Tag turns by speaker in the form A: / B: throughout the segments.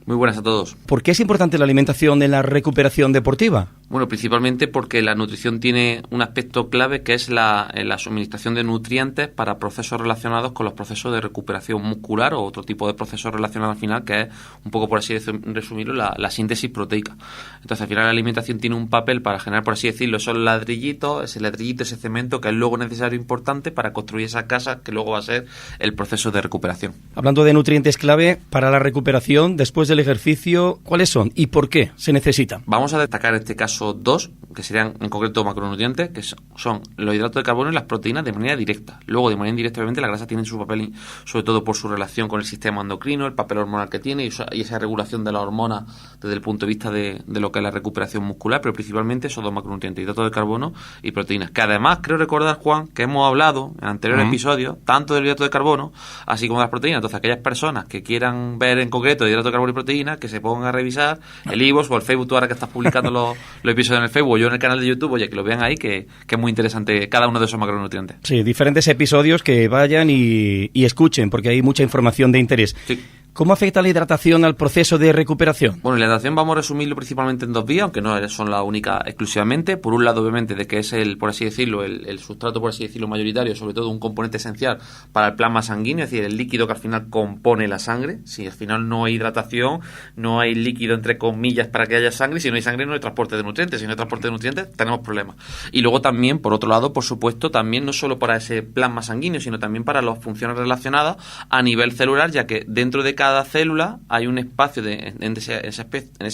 A: Muy buenas a todos.
B: ¿Por qué es importante la alimentación en la recuperación deportiva?
A: Bueno, principalmente porque la nutrición tiene un aspecto clave que es la suministración de nutrientes para procesos relacionados con los procesos de recuperación muscular o otro tipo de procesos relacionados al final, que es un poco, por así resumirlo, la síntesis proteica. Entonces, al final la alimentación tiene un papel para generar, por así decirlo, esos ladrillitos, ese cemento que es luego necesario e importante para construir esa casa que luego va a ser el proceso de recuperación.
B: Hablando de nutrientes clave para la recuperación después del ejercicio, ¿cuáles son y por qué se necesitan?
A: Vamos a destacar en este caso dos, que serían en concreto macronutrientes, que son los hidratos de carbono y las proteínas de manera directa. Luego, de manera indirecta, obviamente, la grasa tiene su papel, sobre todo por su relación con el sistema endocrino, el papel hormonal que tiene y esa regulación de la hormona desde el punto de vista de lo que es la recuperación muscular, pero principalmente esos dos macronutrientes, hidratos de carbono y proteínas. Que además, creo recordar, Juan, que hemos hablado en anteriores episodios, tanto del hidrato de carbono, así como de las proteínas. Entonces, aquellas personas que quieran ver en concreto hidrato de carbono y proteínas, que se pongan a revisar el iVoox o el Facebook, tú ahora que estás publicando los episodios en el Facebook, yo en el canal de YouTube, oye, que lo vean ahí, que es muy interesante cada uno de esos macronutrientes.
B: Sí, diferentes episodios que vayan y escuchen, porque hay mucha información de interés.
A: Sí.
B: ¿Cómo afecta la hidratación al proceso de recuperación?
A: Bueno, la hidratación vamos a resumirlo principalmente en dos vías, aunque no son la única exclusivamente. Por un lado, obviamente, de que es por así decirlo, el sustrato, por así decirlo, mayoritario, sobre todo un componente esencial para el plasma sanguíneo, es decir, el líquido que al final compone la sangre. Si al final no hay hidratación, no hay líquido, entre comillas, para que haya sangre. Si no hay sangre, no hay transporte de nutrientes. Si no hay transporte de nutrientes, tenemos problemas. Y luego también, por otro lado, por supuesto, también no solo para ese plasma sanguíneo, sino también para las funciones relacionadas a nivel celular, ya que dentro de cada célula hay un espacio en ese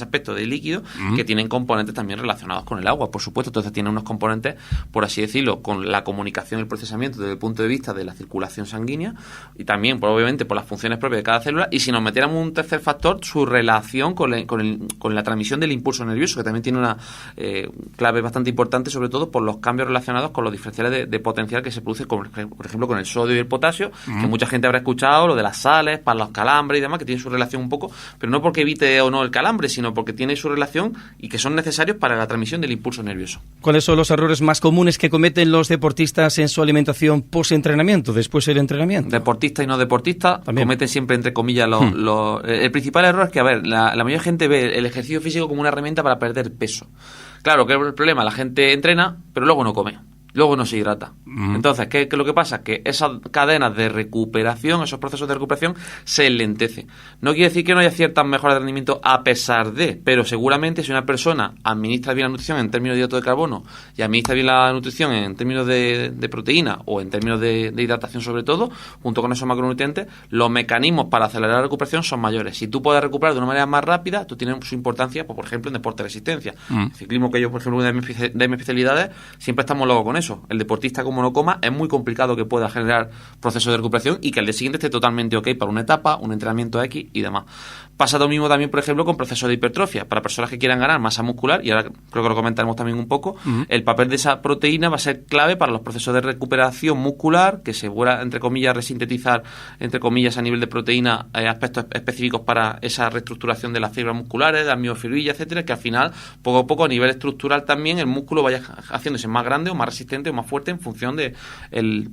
A: aspecto de líquido que tienen componentes también relacionados con el agua, por supuesto. Entonces tiene unos componentes, por así decirlo, con la comunicación y el procesamiento desde el punto de vista de la circulación sanguínea y también, obviamente, por las funciones propias de cada célula. Y si nos metiéramos un tercer factor, su relación con la transmisión del impulso nervioso, que también tiene una clave bastante importante, sobre todo por los cambios relacionados con los diferenciales de potencial que se produce, por ejemplo, con el sodio y el potasio, que mucha gente habrá escuchado, lo de las sales, para los calambres y demás, que tiene su relación un poco, pero no porque evite o no el calambre, sino porque tiene su relación y que son necesarios para la transmisión del impulso nervioso.
B: ¿Cuáles son los errores más comunes que cometen los deportistas en su alimentación post-entrenamiento, después del entrenamiento?
A: Deportistas y no deportistas cometen siempre, entre comillas, el principal error es que, a ver, la mayoría de gente ve el ejercicio físico como una herramienta para perder peso. Claro, que es el problema, la gente entrena, pero luego no come. Luego no se hidrata. Entonces, ¿qué es lo que pasa? Que esas cadenas de recuperación, esos procesos de recuperación, se enlentecen. No quiere decir que no haya ciertas mejoras de rendimiento a pesar de, pero seguramente si una persona administra bien la nutrición en términos de hidrato de carbono y administra bien la nutrición en términos de proteína o en términos de hidratación sobre todo, junto con esos macronutrientes, los mecanismos para acelerar la recuperación son mayores. Si tú puedes recuperar de una manera más rápida, tú tienes su importancia, pues, por ejemplo, en deporte de resistencia. El ciclismo, que yo, por ejemplo, una de mis especialidades, siempre estamos luego con eso. El deportista, como no coma, es muy complicado que pueda generar procesos de recuperación y que al día siguiente esté totalmente ok para una etapa, un entrenamiento X y demás. Pasa lo mismo también, por ejemplo, con procesos de hipertrofia. Para personas que quieran ganar masa muscular, y ahora creo que lo comentaremos también un poco, el papel de esa proteína va a ser clave para los procesos de recuperación muscular, que se vuelva, entre comillas, resintetizar, entre comillas, a nivel de proteína, aspectos específicos para esa reestructuración de las fibras musculares, de la miofibrilla, etcétera, que al final, poco a poco, a nivel estructural también, el músculo vaya haciéndose más grande o más resistente o más fuerte en función del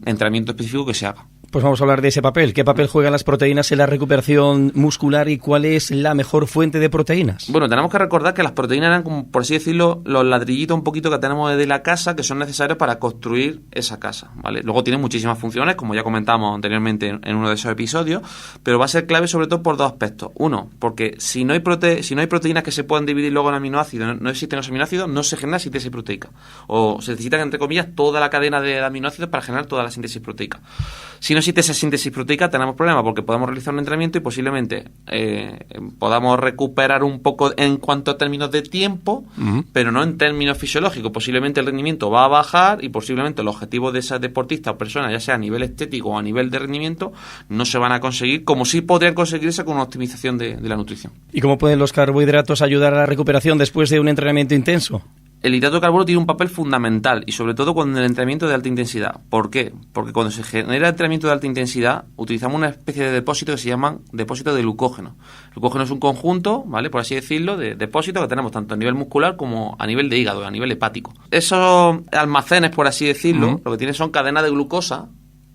A: entrenamiento específico que se haga.
B: Pues vamos a hablar de ese papel. ¿Qué papel juegan las proteínas en la recuperación muscular y cuál es la mejor fuente de proteínas?
A: Bueno, tenemos que recordar que las proteínas eran, como por así decirlo, los ladrillitos un poquito que tenemos de la casa que son necesarios para construir esa casa, ¿vale? Luego tienen muchísimas funciones, como ya comentamos anteriormente en uno de esos episodios, pero va a ser clave sobre todo por dos aspectos. Uno, porque si no hay proteínas que se puedan dividir luego en aminoácidos, no existen los aminoácidos, no se genera síntesis proteica. O se necesitan, entre comillas, toda la cadena de aminoácidos para generar toda la síntesis proteica. Si no existe esa síntesis proteica, tenemos problemas porque podemos realizar un entrenamiento y posiblemente podamos recuperar un poco en cuanto a términos de tiempo, pero no en términos fisiológicos. Posiblemente el rendimiento va a bajar y posiblemente los objetivos de esa deportista o persona, ya sea a nivel estético o a nivel de rendimiento, no se van a conseguir como sí podrían conseguirse con una optimización de la nutrición.
B: ¿Y cómo pueden los carbohidratos ayudar a la recuperación después de un entrenamiento intenso?
A: El hidrato de carbono tiene un papel fundamental y sobre todo con el entrenamiento de alta intensidad. ¿Por qué? Porque cuando se genera entrenamiento de alta intensidad utilizamos una especie de depósito que se llaman depósitos de glucógeno. El glucógeno es un conjunto, ¿vale?, por así decirlo, de depósitos que tenemos tanto a nivel muscular como a nivel de hígado, a nivel hepático. Esos almacenes, por así decirlo, lo que tienen son cadenas de glucosa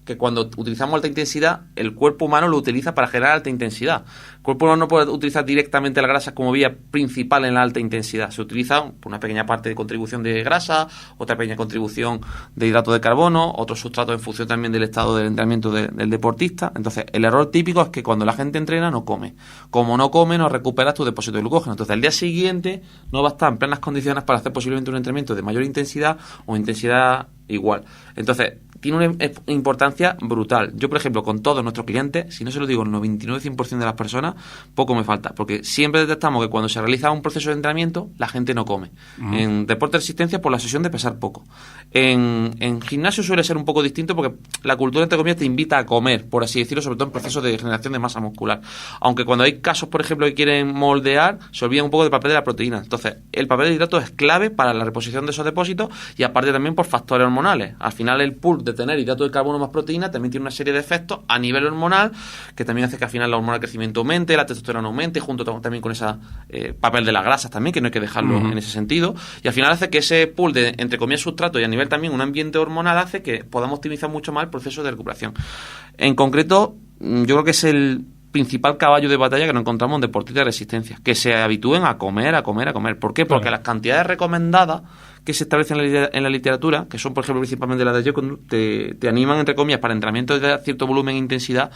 A: que cuando utilizamos alta intensidad, el cuerpo humano lo utiliza para generar alta intensidad. El cuerpo humano no puede utilizar directamente la grasa como vía principal en la alta intensidad. Se utiliza una pequeña parte de contribución de grasa, otra pequeña contribución de hidrato de carbono, otros sustratos en función también del estado del entrenamiento del deportista. Entonces, el error típico es que cuando la gente entrena no come. Como no come, no recuperas tu depósito de glucógeno. Entonces, al día siguiente no va a estar en plenas condiciones para hacer posiblemente un entrenamiento de mayor intensidad o intensidad igual. Entonces, tiene una importancia brutal. Yo, por ejemplo, con todos nuestros clientes, si no se lo digo el 99-100% de las personas, poco me falta, porque siempre detectamos que cuando se realiza un proceso de entrenamiento, la gente no come. En deporte de resistencia, por la sesión de pesar poco. En gimnasio suele ser un poco distinto porque la cultura, entre comillas, te invita a comer, por así decirlo, sobre todo en procesos de generación de masa muscular. Aunque cuando hay casos, por ejemplo, que quieren moldear, se olvidan un poco del papel de la proteína. Entonces, el papel de hidrato es clave para la reposición de esos depósitos y aparte también por factores hormonales. Al final, el pool de tener hidrato de carbono más proteína también tiene una serie de efectos a nivel hormonal que también hace que al final la hormona de crecimiento aumente, la testosterona aumente, junto también con ese papel de las grasas también, que no hay que dejarlo en ese sentido, y al final hace que ese pool de, entre comillas, sustrato y a nivel también un ambiente hormonal hace que podamos optimizar mucho más el proceso de recuperación. En concreto, yo creo que es el principal caballo de batalla que nos encontramos en deportistas de resistencia, que se habitúen a comer. ¿Por qué? Porque las cantidades recomendadas que se establecen en la literatura, que son, por ejemplo, principalmente las de Jocund, te animan, entre comillas, para entrenamientos de cierto volumen e intensidad,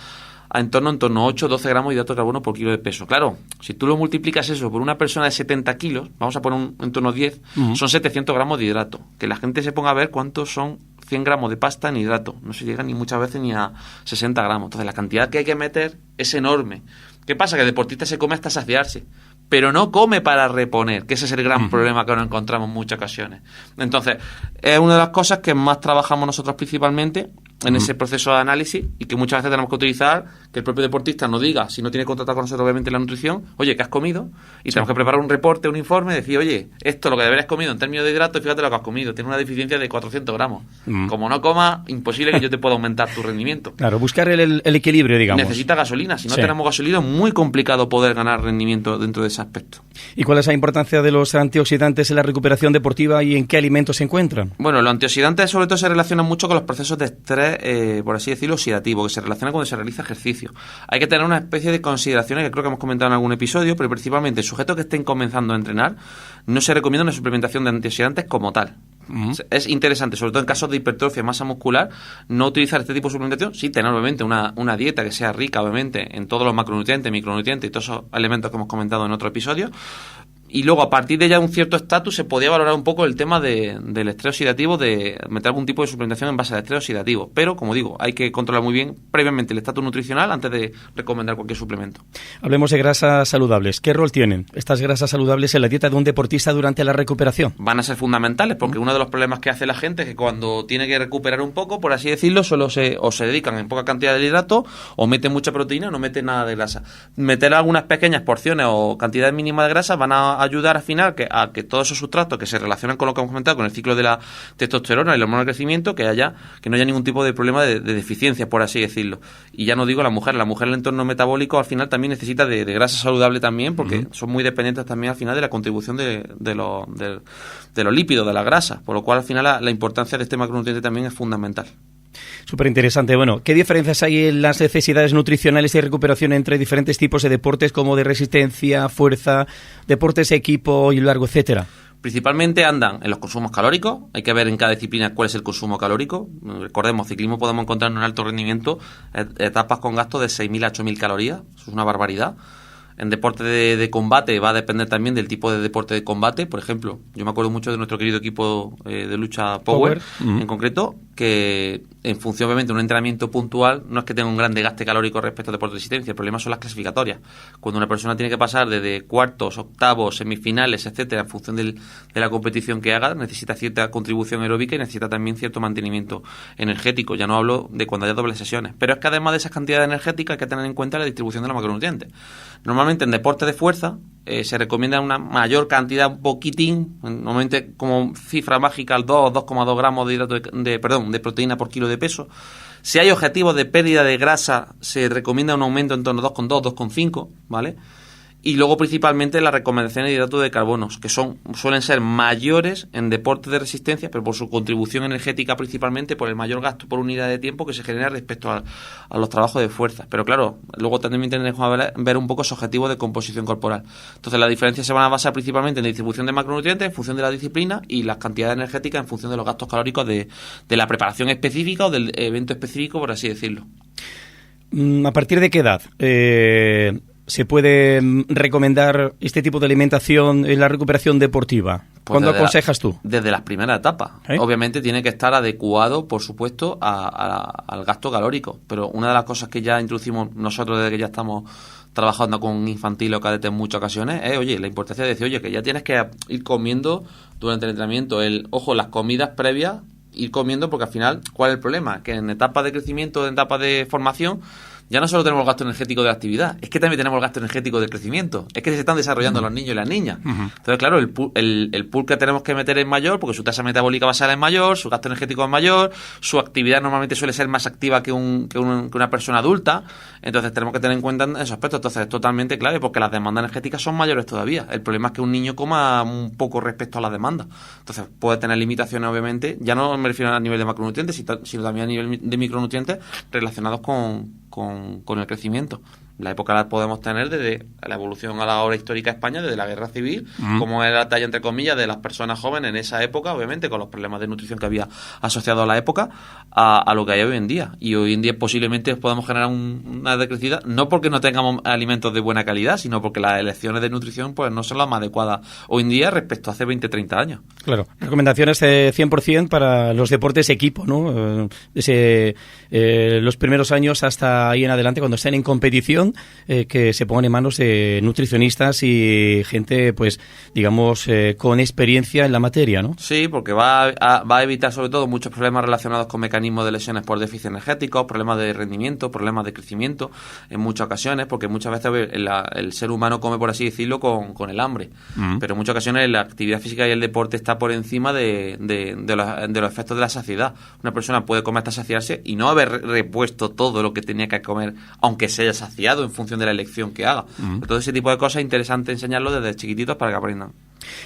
A: en torno a 8 o 12 gramos de hidrato de carbono por kilo de peso. Claro, si tú lo multiplicas eso por una persona de 70 kilos, vamos a poner en torno a 10, son 700 gramos de hidrato. Que la gente se ponga a ver cuántos son 100 gramos de pasta en hidrato. No se llega ni muchas veces ni a 60 gramos. Entonces, la cantidad que hay que meter es enorme. ¿Qué pasa? Que el deportista se come hasta saciarse, pero no come para reponer, que ese es el gran problema que nos encontramos en muchas ocasiones. Entonces, es una de las cosas que más trabajamos nosotros principalmente en ese proceso de análisis y que muchas veces tenemos que utilizar, que el propio deportista nos diga, si no tiene contratado con nosotros obviamente la nutrición, oye, ¿qué has comido? Y tenemos que preparar un reporte, un informe, decir, oye, esto es lo que deberías comido en términos de hidratos, fíjate lo que has comido, tiene una deficiencia de 400 gramos. Como no coma, imposible que yo te pueda aumentar tu rendimiento.
B: Claro, buscar el equilibrio, digamos.
A: Necesita gasolina, si no tenemos gasolina es muy complicado poder ganar rendimiento dentro de ese aspecto.
B: ¿Y cuál es la importancia de los antioxidantes en la recuperación deportiva y en qué alimentos se encuentran?
A: Bueno, los antioxidantes sobre todo se relacionan mucho con los procesos de estrés, por así decirlo, oxidativo, que se relaciona cuando se realiza ejercicio. Hay que tener una especie de consideraciones que creo que hemos comentado en algún episodio, pero principalmente sujetos que estén comenzando a entrenar, no se recomienda una suplementación de antioxidantes como tal. Es interesante, sobre todo en casos de hipertrofia, masa muscular, no utilizar este tipo de suplementación. Sí, tener obviamente una dieta que sea rica, obviamente, en todos los macronutrientes, micronutrientes y todos esos elementos que hemos comentado en otro episodio. Y luego, a partir de ya un cierto estatus, se podía valorar un poco el tema del estrés oxidativo, de meter algún tipo de suplementación en base al estrés oxidativo. Pero, como digo, hay que controlar muy bien previamente el estatus nutricional antes de recomendar cualquier suplemento. Hablemos de grasas saludables. ¿Qué rol tienen estas grasas saludables en la dieta de un deportista durante la recuperación? Van a ser fundamentales, porque uno de los problemas que hace la gente es que cuando tiene que recuperar un poco, por así decirlo, solo se dedican en poca cantidad de hidrato, o meten mucha proteína o no meten nada de grasa. Meter algunas pequeñas porciones o cantidades mínimas de grasa van a ayudar al final a que todos esos sustratos que se relacionan con lo que hemos comentado, con el ciclo de la testosterona y la hormona de crecimiento, que no haya ningún tipo de problema de deficiencia, por así decirlo. Y ya no digo la mujer el entorno metabólico al final también necesita de grasa saludable también, porque son muy dependientes también al final de la contribución de los lípidos, de la grasa, por lo cual al final la importancia de este macronutriente también es fundamental. Súper interesante. Bueno, ¿qué diferencias hay en las necesidades nutricionales y recuperación entre diferentes tipos de deportes como de resistencia, fuerza, deportes de equipo y largo, etcétera? Principalmente andan en los consumos calóricos. Hay que ver en cada disciplina cuál es el consumo calórico. Recordemos, ciclismo podemos encontrar en un alto rendimiento etapas con gasto de 6.000 a 8.000 calorías. Eso es una barbaridad. En deporte de combate va a depender también del tipo de deporte de combate. Por ejemplo, yo me acuerdo mucho de nuestro querido equipo de lucha Power. En concreto, que en función obviamente de un entrenamiento puntual no es que tenga un gran desgaste calórico respecto al deporte de resistencia. El problema son las clasificatorias. Cuando una persona tiene que pasar desde cuartos, octavos, semifinales, etcétera, en función de la competición que haga, necesita cierta contribución aeróbica y necesita también cierto mantenimiento energético. Ya no hablo de cuando haya dobles sesiones. Pero es que además de esas cantidades energéticas hay que tener en cuenta la distribución de los macronutrientes. Normalmente en deportes de fuerza se recomienda una mayor cantidad, un poquitín, normalmente como cifra mágica, 2,2 gramos de hidrato de proteína por kilo de peso. Si hay objetivos de pérdida de grasa, se recomienda un aumento en torno a 2,2, 2,5, ¿vale? Y luego principalmente las recomendaciones de hidratos de carbono, que suelen ser mayores en deportes de resistencia, pero por su contribución energética principalmente, por el mayor gasto por unidad de tiempo que se genera respecto a los trabajos de fuerza. Pero claro, luego también tenemos que ver un poco su objetivo de composición corporal. Entonces las diferencias se van a basar principalmente en la distribución de macronutrientes en función de la disciplina y las cantidades energéticas en función de los gastos calóricos de la preparación específica o del evento específico, por así decirlo.
B: ¿A partir de qué edad se puede recomendar este tipo de alimentación en la recuperación deportiva?
A: Pues
B: ¿Cuándo aconsejas tú?
A: Desde las primeras etapas. Obviamente tiene que estar adecuado, por supuesto, al gasto calórico. Pero una de las cosas que ya introducimos nosotros desde que ya estamos trabajando con infantil o cadete en muchas ocasiones es, la importancia de decir, que ya tienes que ir comiendo durante el entrenamiento. Las comidas previas, ir comiendo, porque al final, ¿cuál es el problema? Que en etapas de crecimiento, en etapas de formación, ya no solo tenemos el gasto energético de la actividad, es que también tenemos el gasto energético del crecimiento. Es que se están desarrollando los niños y las niñas. Entonces, claro, el pool que tenemos que meter es mayor, porque su tasa metabólica basal es mayor, su gasto energético es mayor, su actividad normalmente suele ser más activa que una persona adulta. Entonces, tenemos que tener en cuenta esos aspectos. Entonces, es totalmente clave, porque las demandas energéticas son mayores todavía. El problema es que un niño coma un poco respecto a las demandas. Entonces, puede tener limitaciones, obviamente. Ya no me refiero a nivel de macronutrientes, sino también a nivel de micronutrientes relacionados con el crecimiento. La época la podemos tener desde la evolución a la hora histórica de España, desde la guerra civil, como era la talla, entre comillas, de las personas jóvenes en esa época, obviamente, con los problemas de nutrición que había asociado a la época, a lo que hay hoy en día. Y hoy en día posiblemente podamos generar una decrecida, no porque no tengamos alimentos de buena calidad, sino porque las elecciones de nutrición pues no son las más adecuadas hoy en día respecto a hace 20, 30 años. Claro,
B: recomendaciones 100% para los deportes equipo, ¿no? Desde los primeros años hasta ahí en adelante, cuando estén en competición, que se pongan en manos de nutricionistas y gente, pues, digamos, con experiencia en la materia, ¿no?
A: Sí, porque va a evitar sobre todo muchos problemas relacionados con mecanismos de lesiones por déficit energético, problemas de rendimiento, problemas de crecimiento en muchas ocasiones, porque muchas veces el ser humano come, por así decirlo, con el hambre. Pero en muchas ocasiones la actividad física y el deporte está por encima de los efectos de la saciedad. Una persona puede comer hasta saciarse y no haber repuesto todo lo que tenía que comer, aunque se haya saciado en función de la elección que haga. Todo ese tipo de cosas es interesante enseñarlo desde chiquititos para que aprendan.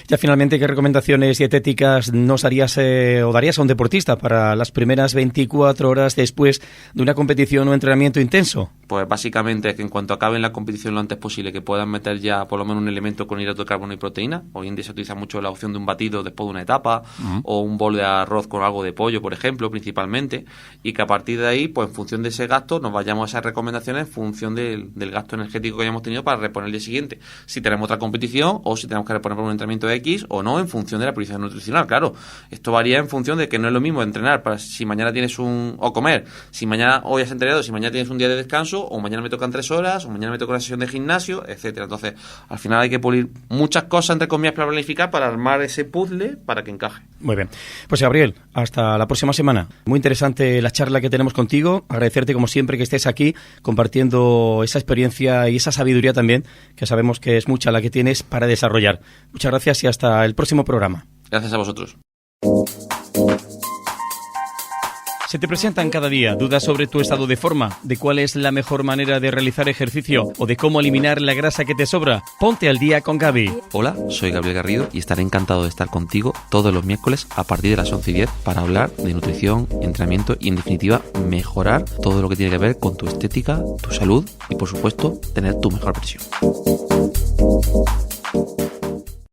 B: Ya finalmente, ¿qué recomendaciones dietéticas nos harías o darías a un deportista para las primeras 24 horas después de una competición o entrenamiento intenso?
A: Pues básicamente que en cuanto acaben la competición lo antes posible, que puedan meter ya por lo menos un elemento con hidrato de carbono y proteína. Hoy en día se utiliza mucho la opción de un batido después de una etapa, o un bol de arroz con algo de pollo, por ejemplo, principalmente, y que a partir de ahí, pues en función de ese gasto, nos vayamos a esas recomendaciones en función del gasto energético que hayamos tenido para reponer el día siguiente. Si tenemos otra competición o si tenemos que reponer por un entrenamiento X o no, en función de la prioridad nutricional. Claro, esto varía en función de que no es lo mismo entrenar para si mañana tienes o comer, si mañana hoy has entrenado, si mañana tienes un día de descanso, o mañana me tocan 3 horas, o mañana me toca una sesión de gimnasio, etcétera. Entonces, al final hay que pulir muchas cosas, entre comillas, para planificar, para armar ese puzzle para que encaje.
B: Muy bien. Pues Gabriel, hasta la próxima semana. Muy interesante la charla que tenemos contigo. Agradecerte, como siempre, que estés aquí compartiendo esa experiencia y esa sabiduría también, que sabemos que es mucha la que tienes para desarrollar. Muchas gracias y hasta el próximo programa.
A: Gracias a vosotros.
B: Se te presentan cada día dudas sobre tu estado de forma, de cuál es la mejor manera de realizar ejercicio o de cómo eliminar la grasa que te sobra. Ponte al día con Gaby.
A: Hola, soy Gabriel Garrido y estaré encantado de estar contigo todos los miércoles a partir de las 11:10 para hablar de nutrición, entrenamiento y, en definitiva, mejorar todo lo que tiene que ver con tu estética, tu salud y, por supuesto, tener tu mejor versión.